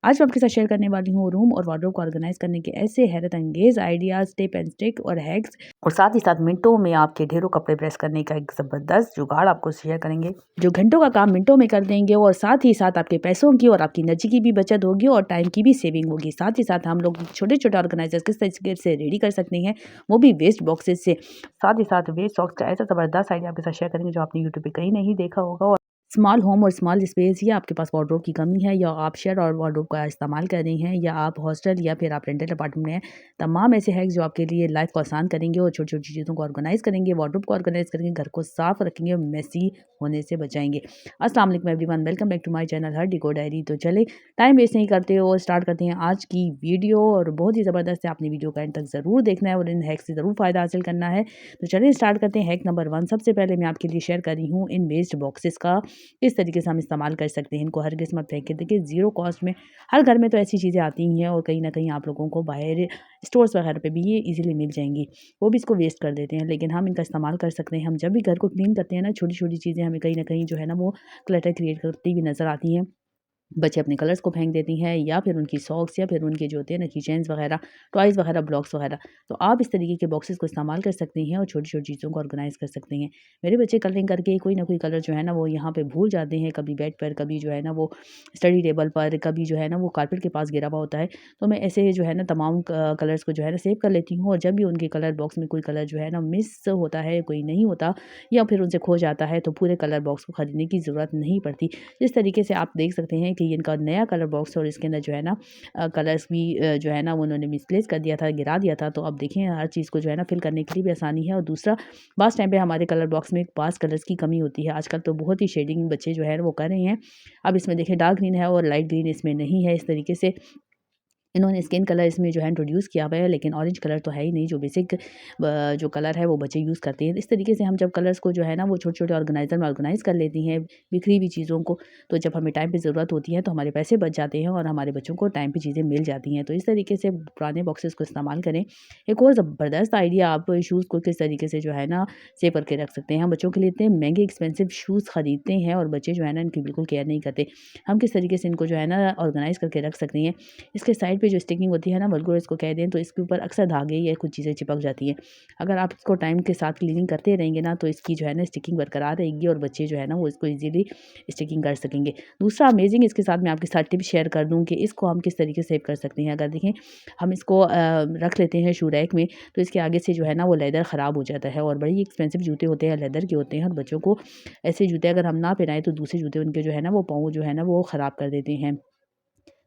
आज मैं आपके साथ शेयर करने वाली हूँ रूम और वार्डरोब को ऑर्गेनाइज करने के ऐसे हैरत अंगेज आइडियाज, टिप एंड ट्रिक और हैक्स, और साथ ही साथ मिनटों में आपके ढेरों कपड़े प्रेस करने का एक जबरदस्त जुगाड़ आपको शेयर करेंगे, जो घंटों का काम मिनटों में कर देंगे और साथ ही साथ आपके पैसों की और आपकी एनर्जी की भी बचत होगी और टाइम की भी सेविंग होगी। साथ ही साथ हम लोग छोटे छोटे ऑर्गेनाइजर किस तरीके से रेडी कर सकते हैं, वो भी वेस्ट बॉक्सेस से। साथ ही साथ वेस्ट बॉक्स का ऐसा जबरदस्त आइडिया आपके साथ शेयर करेंगे जो आपने यूट्यूब पे कहीं नहीं देखा होगा। स्मॉल होम और स्मॉल स्पेस, या आपके पास वार्डरोब की कमी है, या आप शेयर और वार्डरोब का इस्तेमाल कर रही हैं, या आप हॉस्टल या फिर आप रेंटल अपार्टमेंट में हैं, तमाम ऐसे हैक्स जो आपके लिए लाइफ को आसान करेंगे और छोटी छोटी चीज़ों को ऑर्गेनाइज करेंगे, वार्डरोब को ऑर्गेनाइज करेंगे, घर को साफ रखेंगे और मेसी होने से बचाएंगे। अस्सलाम वालेकुम everyone, welcome back to my channel हर डिको डायरी। तो चले टाइम वेस्ट नहीं करते हो, स्टार्ट करते हैं आज की वीडियो। और बहुत ही ज़बरदस्त है, आपने वीडियो का एंड तक ज़रूर देखना है और इन हैक्स से ज़रूर फ़ायदा हासिल करना है। तो चलिए स्टार्ट करते हैं। हैक नंबर 1, सबसे पहले मैं आपके लिए शेयर कर रही हूँ इन वेस्ट बॉक्सेस का किस तरीके से हम इस्तेमाल कर सकते हैं। इनको हरगिज़ मत फेंकें। देखिए, ज़ीरो कॉस्ट में हर घर में तो ऐसी चीज़ें आती ही हैं और कहीं न कहीं आप लोगों को बाहर स्टोर्स वगैरह पे भी ये ईज़िली मिल जाएँगी। वो भी इसको वेस्ट कर देते हैं, लेकिन हम इनका इस्तेमाल कर सकते हैं। हम जब भी घर को क्लीन करते हैं ना, छोटी-छोटी चीज़ें हमें कहीं न कहीं जो है ना वो क्लटर क्रिएट करती हुई नज़र आती हैं। बच्चे अपने कलर्स को फेंक देती हैं, या फिर उनकी सॉक्स, या फिर उनके जो होते हैं ना कीचेन्स वगैरह, टॉयज़ वगैरह, ब्लॉक्स वगैरह। तो आप इस तरीके के बॉक्सेस को इस्तेमाल कर सकते हैं और छोटी-छोटी चीज़ों को ऑर्गेनाइज़ कर सकते हैं। मेरे बच्चे कलरिंग करके कोई ना कोई कलर जो है ना वो यहाँ पे भूल जाते हैं, कभी बेड पर, कभी जो है ना वो स्टडी टेबल पर, कभी जो है ना वो कारपेट के पास गिरा हुआ होता है। तो मैं ऐसे जो है ना तमाम कलर्स को जो है ना सेव कर लेती हूँ, और जब भी उनके कलर बॉक्स में कोई कलर जो है ना मिस होता है, कोई नहीं होता, या फिर उनसे खो जाता है, तो पूरे कलर बॉक्स को खरीदने की ज़रूरत नहीं पड़ती। इस तरीके से आप देख सकते हैं कि इनका नया कलर बॉक्स, और इसके अंदर जो है ना कलर्स भी जो है ना वो उन्होंने मिसप्लेस कर दिया था, गिरा दिया था। तो अब देखिए, हर चीज़ को जो है ना फिल करने के लिए भी आसानी है। और दूसरा, बास टाइम पे हमारे कलर बॉक्स में पास कलर्स की कमी होती है। आजकल तो बहुत ही शेडिंग बच्चे जो है वो कर रहे हैं। अब इसमें देखिए, डार्क ग्रीन है और लाइट ग्रीन इसमें नहीं है। इस तरीके से इन्होंने स्किन कलर इसमें जो है इंट्रोड्यूस किया हुआ है, लेकिन ऑरेंज कलर तो है ही नहीं, जो बेसिक जो कलर है वो बच्चे यूज़ करते हैं। इस तरीके से हम जब कलर्स को जो है ना वो छोटे-छोटे ऑर्गेनाइज़र में ऑर्गेनाइज़ कर लेती हैं, बिखरी हुई चीज़ों को, तो जब हमें टाइम पे ज़रूरत होती है तो हमारे पैसे बच जाते हैं और हमारे बच्चों को टाइम पे चीज़ें मिल जाती हैं। तो इस तरीके से पुराने बॉक्सेस को इस्तेमाल करें। एक और ज़बरदस्त आइडिया, आप शूज़ को किस तरीके से जो है ना सेव करके रख सकते हैं। हम बच्चों के लिए इतने महँगे एक्सपेंसिव शूज़ खरीदते हैं और बच्चे जो है ना इनकी बिल्कुल केयर नहीं करते। हम किस तरीके से इनको जो है ना ऑर्गेनाइज़ करके रख सकते हैं। इसके साइड पे जो स्टिकिंग होती है ना, वल्गुर इसको कह दें, तो इसके ऊपर अक्सर धागे या कुछ चीज़ें चिपक जाती हैं। अगर आप इसको टाइम के साथ क्लीनिंग करते रहेंगे ना, तो इसकी जो है ना स्टिकिंग बरकरार रहेगी और बच्चे जो है ना वो इसको ईज़िली स्टिकिंग कर सकेंगे। दूसरा अमेज़िंग, इसके साथ मैं आपके साथ टिप शेयर कर दूँ कि इसको हम किस तरीके से सेव कर सकते हैं। अगर देखें, हम इसको रख लेते हैं शू रैक में, तो इसके आगे से जो है ना वो लेदर ख़राब हो जाता है, और बड़े ही एक्सपेंसिव जूते होते हैं, लेदर के होते हैं, और बच्चों को ऐसे जूते अगर हम ना पहनाएँ तो दूसरे जूते उनके जो है ना वो पाँव जो है ना वो ख़राब कर देते हैं।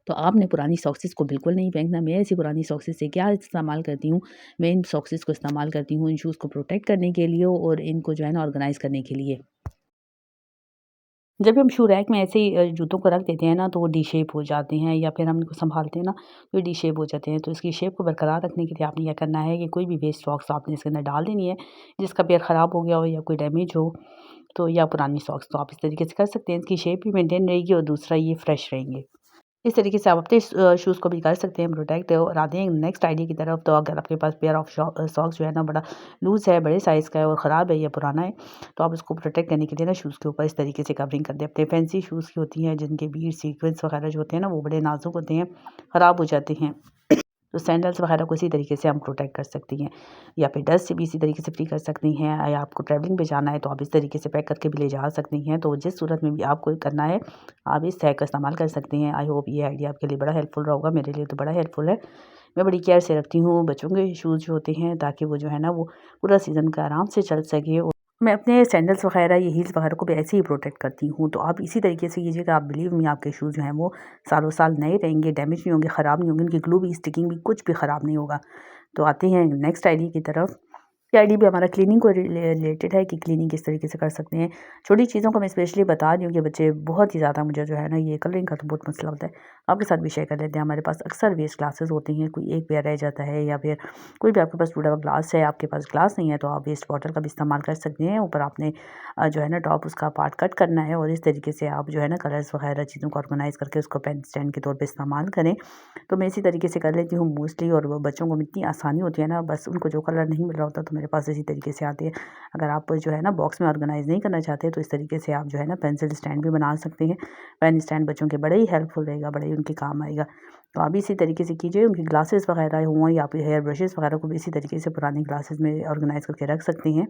तो आपने पुरानी सॉक्सेस को बिल्कुल नहीं फेंकना। मैं ऐसी पुरानी सॉक्सेस से क्या इस्तेमाल करती हूँ, मैं इन सॉक्सेस को इस्तेमाल करती हूँ इन शूज़ को प्रोटेक्ट करने के लिए और इनको जो है ना ऑर्गेनाइज़ करने के लिए। जब भी हम शू रैक में ऐसे ही जूतों को रख देते हैं ना, तो वो डी शेप हो जाते हैं, या फिर हम इनको सँभालते हैं ना, तो डी शेप हो जाते हैं। तो इसकी शेप को बरकरार रखने के लिए आपने क्या करना है कि कोई भी वेस्ट सॉक्स आपने इसके अंदर डाल देनी है, जिसका पेयर ख़राब हो गया हो या कोई डैमेज हो, तो या पुरानी सॉक्स, तो आप इस तरीके से कर सकते हैं। इसकी शेप भी मेंटेन रहेगी और दूसरा ये फ्रेश रहेंगे। इस तरीके से आप अपने शूज़ को भी कर सकते हैं प्रोटेक्ट। और आते हैं नेक्स्ट आइडिया की तरफ। तो अगर आपके पास पेयर ऑफ सॉक्स जो है ना बड़ा लूज़ है, बड़े साइज़ का है और ख़राब है या पुराना है, तो आप इसको प्रोटेक्ट करने के लिए ना शूज़ के ऊपर इस तरीके से कवरिंग कर दें। अपने फैंसी शूज़ की होती हैं जिनके बीड सीक्वेंस वगैरह जो होते हैं ना वो बड़े नाज़ुक होते हैं, ख़राब हो जाते हैं। तो सैंडल्स वगैरह को इसी तरीके से हम प्रोटेक्ट कर सकती हैं, या फिर डस्ट से भी इसी तरीके से फ्री कर सकती हैं, या आपको ट्रैवलिंग पे जाना है तो आप इस तरीके से पैक करके भी ले जा सकती हैं। तो जिस सूरत में भी आपको करना है, आप इस हैक का इस्तेमाल कर सकती हैं। आई होप ये आइडिया आपके लिए बड़ा हेल्पफुल रहा होगा। मेरे लिए तो बड़ा हेल्पफुल है। मैं बड़ी केयर से रखती हूँ बच्चों के शूज़ जो होते हैं, ताकि वो जो है ना वो पूरा सीज़न का आराम से चल सके। मैं अपने सैंडल्स वगैरह, ये हील्स वगैरह को भी ऐसे ही प्रोटेक्ट करती हूँ। तो आप इसी तरीके से कीजिएगा, आप बिलीव मी, आपके शूज़ जो हैं वो सालों साल नए रहेंगे, डैमेज नहीं होंगे, ख़राब नहीं होंगे, उनकी ग्लू भी, स्टिकिंग भी, कुछ भी ख़राब नहीं होगा। तो आते हैं नेक्स्ट आइडिया की तरफ। ये आइडिया भी हमारा क्लीनिंग को रिलेटेड है कि क्लीनिंग किस तरीके से कर सकते हैं। छोटी चीज़ों को मैं स्पेशली बता रही हूँ कि बच्चे बहुत ही ज़्यादा, मुझे जो है ना ये कलरिंग का तो बहुत मसला होता है। आपके साथ भी शेयर कर लेते हैं। हमारे पास अक्सर वेस्ट ग्लासेस होते हैं, कोई एक पेयर रह जाता है, या फिर कोई भी आपके पास टूटा हुआ ग्लास है, आपके पास ग्लास नहीं है, तो आप वेस्ट बॉटल का भी इस्तेमाल कर सकते हैं। ऊपर आपने जो है ना टॉप उसका पार्ट कट करना है, और इस तरीके से आप जो है ना कलर्स वगैरह चीज़ों को ऑर्गेनाइज़ करके उसको पेन स्टैंड के तौर पे इस्तेमाल करें। तो मैं इसी तरीके से कर लेती हूँ मोस्टली, और वो बच्चों को इतनी आसानी होती है ना, बस उनको जो कलर नहीं मिल रहा होता तो मेरे पास इसी तरीके से आती है। अगर आप जो है ना बॉक्स में ऑर्गेनाइज़ नहीं करना चाहते तो इस तरीके से आप जो है ना पेंसिल स्टैंड भी बना सकते हैं। पेन स्टैंड बच्चों के बड़े ही हेल्पफुल रहेगा, बड़े ही उनके काम आएगा। तो आप भी इसी तरीके से कीजिए। उनकी ग्लासेस वगैरह हुआ या फिर हेयर ब्रशेज़ वगैरह को भी इसी तरीके से पुरानी ग्लासेस में ऑर्गेनाइज़ करके रख सकते हैं।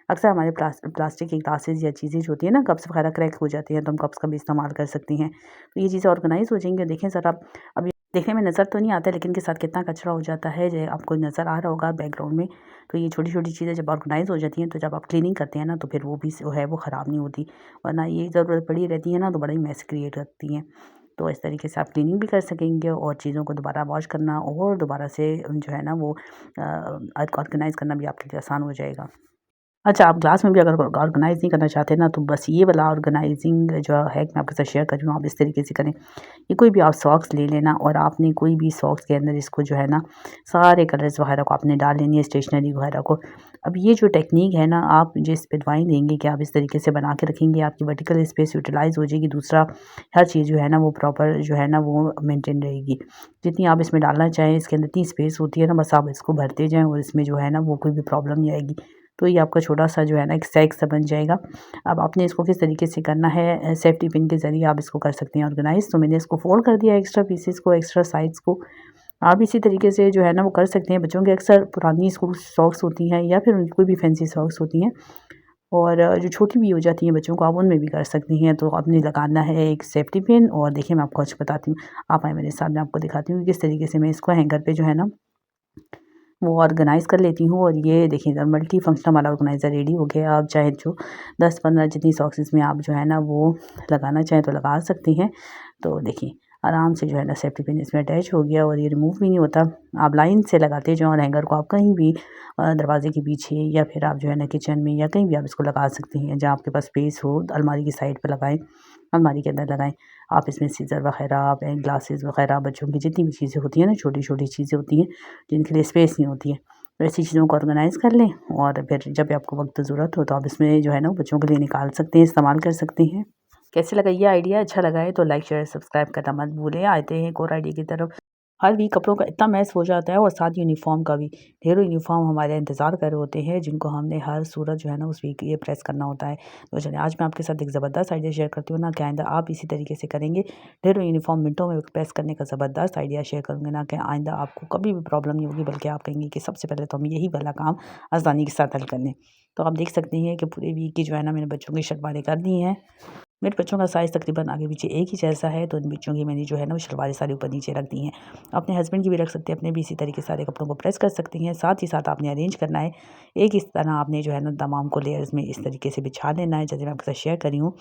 अक्सर हमारे प्लास्टिक की ग्लासेस या चीज़ें जो होती हैं ना, कप्स वगैरह क्रैक हो जाती हैं, तो हम कप्स का भी इस्तेमाल कर सकती हैं। तो ये चीज़ें ऑर्गेनाइज़ हो जाएँगी। देखें ज़रा आप, अब ये देखने में नज़र तो नहीं आता, लेकिन के साथ कितना कचरा हो जाता है, जो आपको नज़र आ रहा होगा बैकग्राउंड में। तो ये छोटी-छोटी चीज़ें जब ऑर्गेनाइज़ हो जाती हैं, तो जब आप क्लीनिंग करते हैं ना, तो फिर वो भी जो है वो ख़राब नहीं होती। वरना ये ज़रूरत पड़ी रहती है ना, तो बड़ा ही मेस क्रिएट करती हैं। तो इस तरीके से आप क्लीनिंग भी कर सकेंगे और चीज़ों को दोबारा वॉश करना और दोबारा से जो है ना वो ऑर्गेनाइज़ करना भी आपके लिए आसान हो जाएगा। अच्छा, आप ग्लास में भी अगर ऑर्गेनाइज़ नहीं करना चाहते ना, तो बस ये वाला ऑर्गेनाइज़िंग जो है मैं आपके साथ शेयर कर रही हूँ, आप इस तरीके से करें। ये कोई भी आप सॉक्स ले लेना और आपने कोई भी सॉक्स के अंदर इसको जो है ना, सारे कलर्स वगैरह को आपने डाल लेनी है, स्टेशनरी वगैरह को। अब ये जो टेक्नीक है ना, आप मुझे इस पे दवाई देंगे कि आप इस तरीके से बना के रखेंगे, आपकी वर्टिकल स्पेस यूटिलाइज़ हो जाएगी। दूसरा, हर चीज़ जो है ना वो प्रॉपर जो है ना वो मेंटेन रहेगी। जितनी आप इसमें डालना चाहें, इसके अंदर इतनी स्पेस होती है ना, बस आप इसको भरते जाएँ और इसमें जो है ना वो कोई भी प्रॉब्लम नहीं आएगी। तो ये आपका छोटा-सा जो है ना एक सैक सा बन जाएगा। अब आपने इसको किस तरीके से करना है, सेफ्टी पिन के ज़रिए आप इसको कर सकते हैं ऑर्गेनाइज़। तो मैंने इसको फ़ोल्ड कर दिया एक्स्ट्रा पीसेस को, एक्स्ट्रा साइड्स को। आप इसी तरीके से जो है ना वो कर सकते हैं। बच्चों की अक्सर पुरानी स्कूल सॉक्स होती हैं या फिर उनकी कोई भी फैंसी सॉक्स होती हैं और जो छोटी भी हो जाती हैं बच्चों को, आप उनमें भी कर सकती हैं। तो आपने लगाना है एक सेफ्टी पिन और देखिए मैं आपको आज बताती हूँ। आप आएँ मेरे साथ, मैं आपको दिखाती हूँ कि किस तरीके से मैं इसको हैंगर पे जो है ना वो ऑर्गेनाइज़ कर लेती हूँ। और ये देखिए मल्टी फंक्शनल वाला ऑर्गेनाइज़र रेडी हो गया। आप चाहे जो 10-15 जितनी सॉक्सेस में आप जो है ना वो लगाना चाहें तो लगा सकती हैं। तो देखिए आराम से जो है ना सेफ्टी पिन इसमें अटैच हो गया और ये रिमूव भी नहीं होता। आप लाइन से लगाते जाओ और हैंगर को आप कहीं भी दरवाजे के पीछे या फिर आप जो है ना किचन में या कहीं भी आप इसको लगा सकती हैं, जहाँ आपके पास स्पेस हो। अलमारी की साइड पर लगाएँ, अलमारी के अंदर लगाएँ। आप इसमें सीज़र वगैरह, आप ग्लासेस वगैरह, बच्चों की जितनी भी चीज़ें होती हैं ना, छोटी-छोटी चीज़ें होती हैं जिनके लिए स्पेस नहीं होती है, तो ऐसी चीज़ों को ऑर्गेनाइज़ कर लें और फिर जब भी आपको वक़्त ज़रूरत हो तो आप इसमें जो है ना बच्चों के लिए निकाल सकते हैं, इस्तेमाल कर सकते हैं। कैसे लगा ये आइडिया? अच्छा लगा है तो लाइक, शेयर, सब्सक्राइब करना मत भूलें। आते हैं एक और आइडिया की तरफ। हर वीक कपड़ों का इतना मैस हो जाता है और साथ यूनिफ़ॉर्म का भी। ढेरों यूनिफ़ॉर्म हमारे इंतज़ार कर रहे होते हैं जिनको हमने हर सूरत जो है ना उस वीक ये प्रेस करना होता है। तो चलिए आज मैं आपके साथ एक ज़बरदस्त आइडिया शेयर करती हूँ ना कि आइंदा आप इसी तरीके से करेंगे। ढेरों यूनिफ़ॉर्म मिनटों में प्रेस करने का ज़बरदस्त आइडिया शेयर करूँगी ना कि आइंदा आपको कभी भी प्रॉब्लम नहीं होगी, बल्कि आप कहेंगे कि सबसे पहले तो हम यही वाला काम आसानी के साथ हल कर लें। तो आप देख सकते हैं कि पूरे वीक की जो है ना मैंने बच्चों की शलवारें कर दी हैं। मेरे बच्चों का साइज़ तकरीबन आगे पीछे एक ही जैसा है, तो इन बच्चों की मैंने जो है ना वो शलवारें सारी ऊपर नीचे रख दी हैं। अपने हस्बैंड की भी रख सकते हैं, अपने भी इसी तरीके सारे कपड़ों को प्रेस कर सकती हैं। साथ ही साथ आपने अरेंज करना है, एक इस तरह आपने जो है ना तमाम को लेयर्स में इस तरीके से बिछा देना है, जैसे मैं आपके साथ शेयर करी हूँ।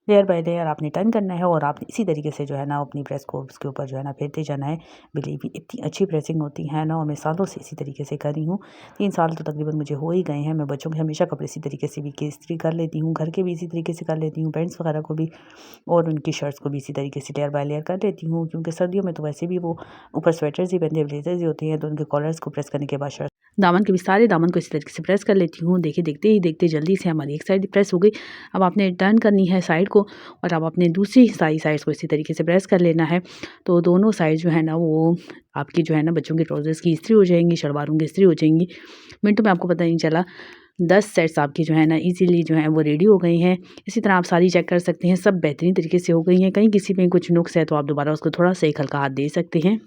लेयर बाय लेयर आपने टर्न करना है और आपने इसी तरीके से जो है ना अपनी प्रेस को उसके ऊपर जो है ना फेरते जाना है। बिलीव मी इतनी अच्छी प्रेसिंग होती है ना, और मैं सालों से इसी तरीके से कर रही हूँ। 3 साल तो तकरीबन मुझे हो ही गए हैं। मैं बच्चों के हमेशा कपड़े इसी तरीके से भी के इस्त्री कर लेती हूँ, घर के भी इसी तरीके से कर लेती हूँ, पैंट्स वगैरह को भी और उनकी शर्ट्स को भी इसी तरीके से लेयर बाय लेयर कर लेती हूँ। क्योंकि सर्दियों में तो वैसे भी वो ऊपर स्वेटर्स ही पहनते हैं, ब्लेजर्स ही होते हैं, तो उनके कॉलर्स को प्रेस करने के बाद शर्ट दामन के भी सारे दामन को इस तरीके से प्रेस कर लेती हूँ। देखिए देखते ही देखते जल्दी से हमारी एक साइड प्रेस हो गई। अब आपने टर्न करनी है साइड को और अब आपने दूसरी सारी साइड्स को इसी तरीके से प्रेस कर लेना है। तो दोनों साइड जो है ना वो आपकी जो है ना बच्चों के ट्राउजर्स की इस्त्री हो जाएंगी, शलवारों की इस्त्री हो जाएंगी। मिनटों में आपको पता नहीं चला। 10 सेट्स आपकी जो है ना इजीली जो है वो रेडी हो गई हैं। इसी तरह आप सारी चेक कर सकते हैं, सब बेहतरीन तरीके से हो गई हैं। कहीं किसी में कुछ नुक्स है तो आप दोबारा उसको थोड़ा सा एक हल्का हाथ दे सकते हैं।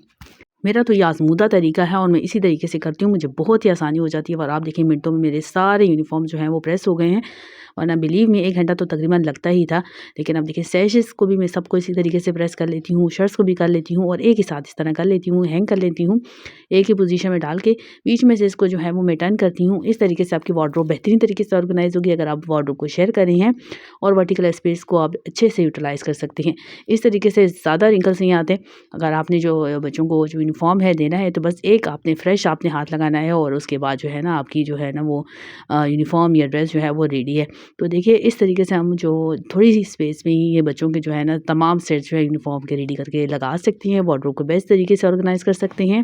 मेरा तो ये आज़मूदा तरीका है और मैं इसी तरीके से करती हूँ, मुझे बहुत ही आसानी हो जाती है। और आप देखिए मिनटों में मेरे सारे यूनिफ़ॉर्म जो हैं वो प्रेस हो गए हैं। वरना बिलीव मी 1 घंटा तो तकरीबन लगता ही था। लेकिन अब देखिए सैशेस को भी मैं सबको इसी तरीके से प्रेस कर लेती हूँ, शर्ट्स को भी कर लेती हूँ और एक ही साथ इस तरह कर लेती हूँ, हैंग कर लेती हूँ। एक ही पोज़ीशन में डाल के बीच में से इसको जो है वो मैं टर्न करती हूँ। इस तरीके से आपकी वार्डरोब बेहतरीन तरीके से ऑर्गेनाइज़ होगी अगर आप वार्डरोब को शेयर कर रही हैं और वर्टिकल स्पेस को आप अच्छे से यूटिलाइज़ कर सकती हैं। इस तरीके से ज़्यादा रिंकल्स नहीं आते। अगर आपने जो बच्चों को जो यूनिफ़ॉर्म है देना है तो बस एक आपने फ्रेश आपने हाथ लगाना है और उसके बाद जो है ना आपकी जो है ना वो यूनिफ़ॉर्म या ड्रेस जो है वो रेडी है। तो देखिए इस तरीके से हम जो थोड़ी सी स्पेस में ही ये बच्चों के जो है ना तमाम सेट्स जो है यूनिफ़ॉर्म के रेडी करके लगा सकती हैं। वार्डरोब को बेस्ट तरीके से ऑर्गेनाइज़ कर सकते हैं।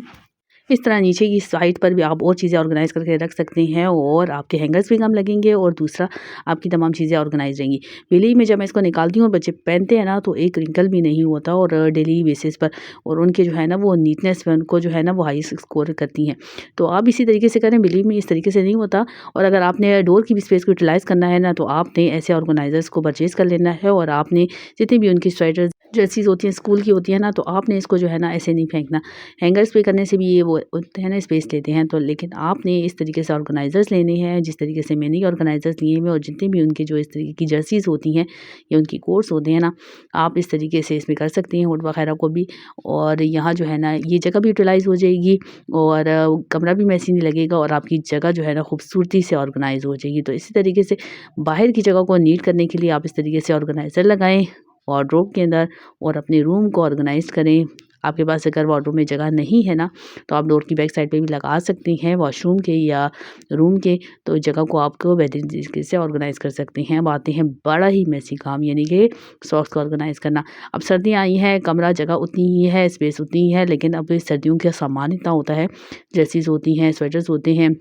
इस तरह नीचे की साइड पर भी आप और चीज़ें ऑर्गेनाइज़ करके रख सकते हैं और आपके हैंगर्स भी कम लगेंगे और दूसरा आपकी तमाम चीज़ें ऑर्गेनाइज़ रहेंगी। डेली में जब मैं इसको निकालती हूँ और बच्चे पहनते हैं ना तो एक रिंकल भी नहीं होता और डेली बेसिस पर और उनके जो है ना वो नीटनेस में उनको जो है ना वो हाई स्कोर करती हैं। तो आप इसी तरीके से करें, बिलीव मी इस तरीके से नहीं होता। और अगर आपने डोर की भी स्पेस को यूटिलाइज़ करना है ना तो आपने ऐसे ऑर्गेनाइज़र्स को परचेज़ कर लेना है और आपने जितनी भी उनकी स्वेटर्स जर्सीज़ होती हैं स्कूल की होती है ना तो आपने इसको जो है ना ऐसे नहीं फेंकना। हैंगर्स पे करने से भी ये वो होते हैं ना स्पेस लेते हैं तो लेकिन आपने इस तरीके से ऑर्गेनाइज़र्स लेने हैं जिस तरीके से मैंने ये ऑर्गेनाइज़र्स लिए हुए और जितने भी उनके जो इस तरीके की जर्सीज़ होती हैं या उनकी कोट्स होते हैं ना आप इस तरीके से इसमें कर सकती हैं हुड वगैरह को भी। और यहाँ जो है ना ये जगह भी यूटिलाइज़ हो जाएगी और कमरा भी मैसी नहीं लगेगा और आपकी जगह जो है ना खूबसूरती से ऑर्गेनाइज़ हो जाएगी। तो इसी तरीके से बाहर की जगह को नीट करने के लिए आप इस तरीके से ऑर्गेनाइज़र लगाएँ वार्डरोब के अंदर और अपने रूम को ऑर्गेनाइज़ करें। आपके पास अगर वार्डरोब में जगह नहीं है ना तो आप डोर की बैक साइड पे भी लगा सकती हैं वॉशरूम के या रूम के, तो जगह को आपको बेहतरीन तरीके से ऑर्गेनाइज़ कर सकते हैं। अब आते हैं बड़ा ही मेसी काम यानी कि सॉक्स को ऑर्गेनाइज़ करना। अब सर्दियाँ आई हैं, कमरा जगह उतनी ही है, स्पेस उतनी ही है, लेकिन अब सर्दियों का सामान इतना होता है, ड्रेसेस होती हैं, स्वेटर्स होते हैं,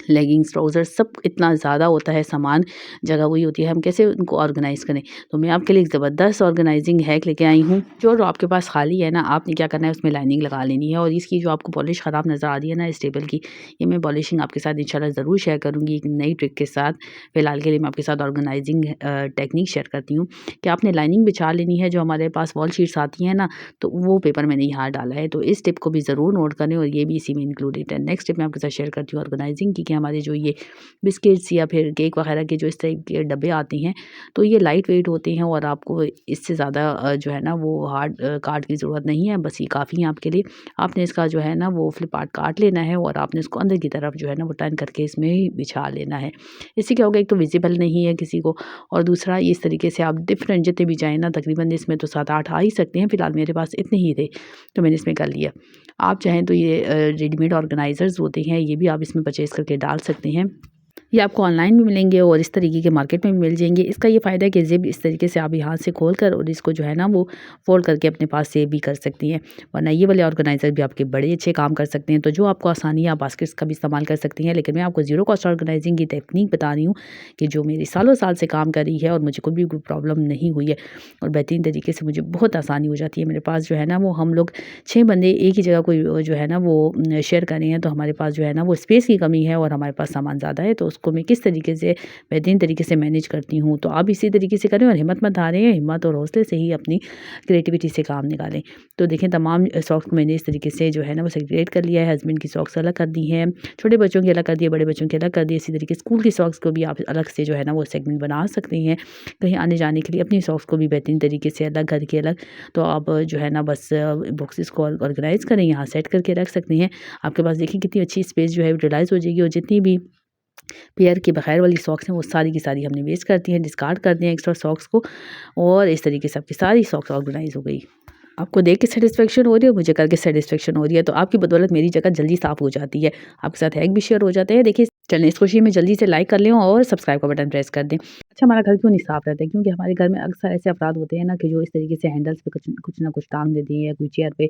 लेगिंग्स, ट्राउज़र सब इतना ज़्यादा होता है सामान, जगह वही होती है, हम कैसे उनको ऑर्गेनाइज़ करें? तो मैं आपके लिए एक ज़बरदस्त ऑर्गेनाइज़िंग हैक लेके आई हूँ। जो आपके पास खाली है ना, आपने क्या करना है उसमें लाइनिंग लगा लेनी है और इसकी जो आपको पॉलिश ख़राब नज़र आ रही है ना इस टेबल की, ये मैं पॉलिशिंग आपके साथ इंशाल्लाह ज़रूर शेयर करूँगी एक नई ट्रिक के साथ। फ़िलहाल के लिए मैं आपके साथ ऑर्गेनाइज़िंग टेक्नीक शेयर करती हूँ कि आपने लाइनिंग बिछा लेनी है। जो हमारे पास वॉल शीट्स आती हैं ना, तो वो पेपर मैंने यहाँ डाला है, तो इस टिप को भी ज़रूर नोट करें और ये भी इसी में इंक्लूडेड है। नेक्स्ट टिप मैं आपके साथ शेयर करती हूँ ऑर्गेनाइज़िंग की कि हमारे जो ये बिस्किट्स या फिर केक वगैरह के जो इस टाइप के डब्बे आते हैं, तो ये लाइट वेट होते हैं और आपको इससे ज़्यादा जो है ना वो हार्ड कार्ड की ज़रूरत नहीं है, बस ये काफ़ी है आपके लिए। आपने इसका जो है ना वो फ्लिप पार्ट काट लेना है और आपने इसको अंदर की तरफ जो है ना वो टर्न करके इसमें ही बिछा लेना है। इससे क्या होगा, एक तो विज़िबल नहीं है किसी को और दूसरा इस तरीके से आप डिफरेंट जितने भी जाएँ ना, तकरीबन इसमें तो 7-8 आ ही सकते हैं, फिलहाल मेरे पास इतने ही थे, तो मैंने इसमें कर लिया। आप चाहें तो ये रेडीमेड ऑर्गेनाइज़र्स होते हैं, ये भी आप इसमें परचेज़ करके डाल सकते हैं। ये आपको ऑनलाइन भी मिलेंगे और इस तरीके के मार्केट में भी मिल जाएँगे। इसका ये फ़ायदा है कि ज़िप इस तरीके से आप यहाँ से खोल कर और इसको जो है ना वो फ़ोल्ड करके अपने पास सेव भी कर सकती हैं। वरना ये वाले ऑर्गेनाइज़र भी आपके बड़े अच्छे काम कर सकते हैं। तो जो आपको आसानी है आप बास्केट्स का भी इस्तेमाल कर सकती हैं। लेकिन मैं आपको ज़ीरो कॉस्ट ऑर्गेनाइज़िंग की टेक्नीक बता रही हूँ कि जो मेरी सालों साल से काम कर रही है और मुझे कोई भी प्रॉब्लम नहीं हुई है और बेहतरीन तरीके से मुझे बहुत आसानी हो जाती है। मेरे पास जो है ना वो हम लोग 6 बंदे एक ही जगह को जो है ना वो शेयर कर रहे हैं, तो हमारे पास जो है ना वो स्पेस की कमी है और हमारे पास सामान ज़्यादा है, तो उसको मैं किस तरीके से बेहतरीन तरीके से मैनेज करती हूँ। तो आप इसी तरीके से करें और हिम्मत मत हारें, हिम्मत और हौसले से ही अपनी क्रिएटिविटी से काम निकालें। तो देखें तमाम सॉक्स को मैंने इस तरीके से जो है ना वो सेग्रीगेट कर लिया है। हस्बैंड की सॉक्स अलग कर दी हैं, छोटे बच्चों की अलग कर दी है, बड़े बच्चों की अलग कर दी है। इसी तरीके स्कूल की सॉक्स को भी आप अलग से जो है ना वो सेगमेंट बना सकते हैं। कहीं आने जाने के लिए अपनी सॉक्स को भी बेहतरीन तरीके से अलग, घर के अलग। तो आप जो है ना बस बॉक्सेस को ऑर्गेनाइज़ करें, यहाँ सेट करके रख सकते हैं। आपके पास देखिए कितनी अच्छी स्पेस जो है यूटिलाइज़ हो जाएगी और जितनी भी पेयर के बगैर वाली सॉक्स हैं वो सारी की सारी हमने वेस्ट कर दी हैं, डिस्कार्ड कर दिए हैं एक्स्ट्रा सॉक्स को और इस तरीके से आपकी सारी सॉक्स ऑर्गेनाइज़ हो गई। आपको देख के सैटिस्फैक्शन हो रही है, मुझे करके सैटिस्फैक्शन हो रही है, तो आपकी बदौलत मेरी जगह जल्दी साफ़ हो जाती है। आपके साथ हैक भी शेयर हो जाते हैं। देखिए चलें इस खुशी में जल्दी से लाइक कर लें और सब्सक्राइब का बटन प्रेस कर दें। अच्छा हमारा घर क्यों नहीं साफ़ रहता है? क्योंकि हमारे घर में अक्सर ऐसे अफ़राद होते हैं ना कि जो इस तरीके से हैंडल्स पे कुछ कुछ ना कुछ टाँग देते हैं या कोई चेयर पे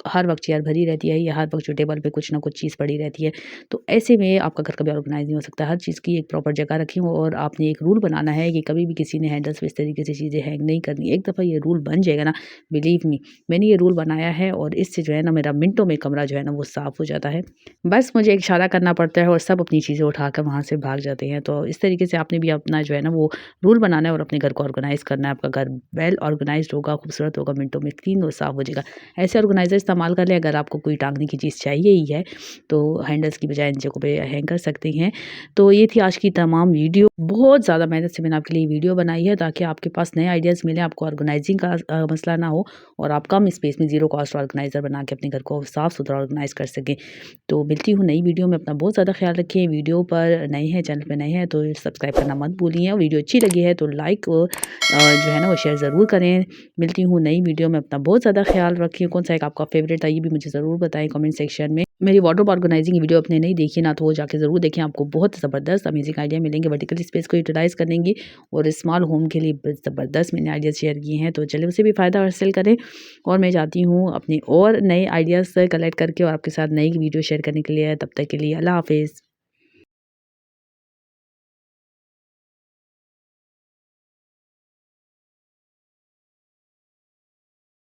हर वक़्त चेयर भरी रहती है या हर वक़्त जो टेबल पे कुछ ना कुछ चीज़ पड़ी रहती है। तो ऐसे में आपका घर कभी ऑर्गेनाइज़ नहीं हो सकता। हर चीज़ की एक प्रॉपर जगह रखें और आपने एक रूल बनाना है कि कभी भी किसी ने हैंडल्स पे इस तरीके से चीज़ें हैंग नहीं करनी। एक दफ़ा ये रूल बन जाएगा ना, बिलीव मी मैंने ये रूल बनाया है और इससे जो है ना मेरा मिनटों में कमरा जो है ना वो साफ़ हो जाता है। बस मुझे एक इशारा करना पड़ता है और सब अपनी चीज़ें उठाकर वहाँ से भाग जाते हैं। तो इस तरीके से आपने भी अपना जो है ना वो रूल बनाना है और अपने घर को ऑर्गेनाइज़ करना है। आपका घर वेल ऑर्गेनाइज़्ड होगा, खूबसूरत होगा, मिनटों में क्लीन और साफ़ हो जाएगा। ऐसे ऑर्गेनाइज़र इस्तेमाल कर लें। अगर आपको कोई टाँगने की चीज़ चाहिए ही है, तो हैंडल्स की बजाय इन जगहों पे हैंग कर सकते हैं। तो ये थी आज की तमाम वीडियो। बहुत ज़्यादा मेहनत से मैंने आपके लिए वीडियो बनाई है ताकि आपके पास नए आइडियाज़ मिलें, आपको ऑर्गेनाइज़िंग का मसला ना हो और आप कम स्पेस में ज़ीरो कॉस्ट ऑर्गेनाइज़र बना के अपने घर को साफ़-सुथरा ऑर्गेनाइज़ कर सकें। तो मिलती हूँ नई वीडियो में। अपना बहुत ज़्यादा ख़्याल रखें। वीडियो पर नए हैं, चैनल पे नए हैं तो सब्सक्राइब करना मत भूलिए। वीडियो अच्छी लगी है तो लाइक जो है ना वो शेयर ज़रूर करें। मिलती हूँ नई वीडियो में। अपना बहुत ज़्यादा ख़्याल रखिए। कौन-सा एक आपका फ़ेवरेट था ये भी मुझे ज़रूर बताएँ कमेंट सेक्शन में। मेरी वार्डरोब ऑर्गेनाइजिंग की वीडियो आपने नहीं देखी ना, तो वो जाके ज़रूर देखें। आपको बहुत ज़बरदस्त अमेजिंग आइडिया मिलेंगे वर्टिकल स्पेस को यूटिलाइज़ करने की, और स्मॉल होम के लिए ज़बरदस्त मैंने आइडियाज़ शेयर किए हैं। तो चलिए उसे भी फ़ायदा हासिल करें, और मैं चाहती हूँ अपने और नए आइडियाज़ कलेक्ट करके और आपके साथ नई वीडियो शेयर करने के लिए। तब तक के लिए अल्लाह हाफ़िज़।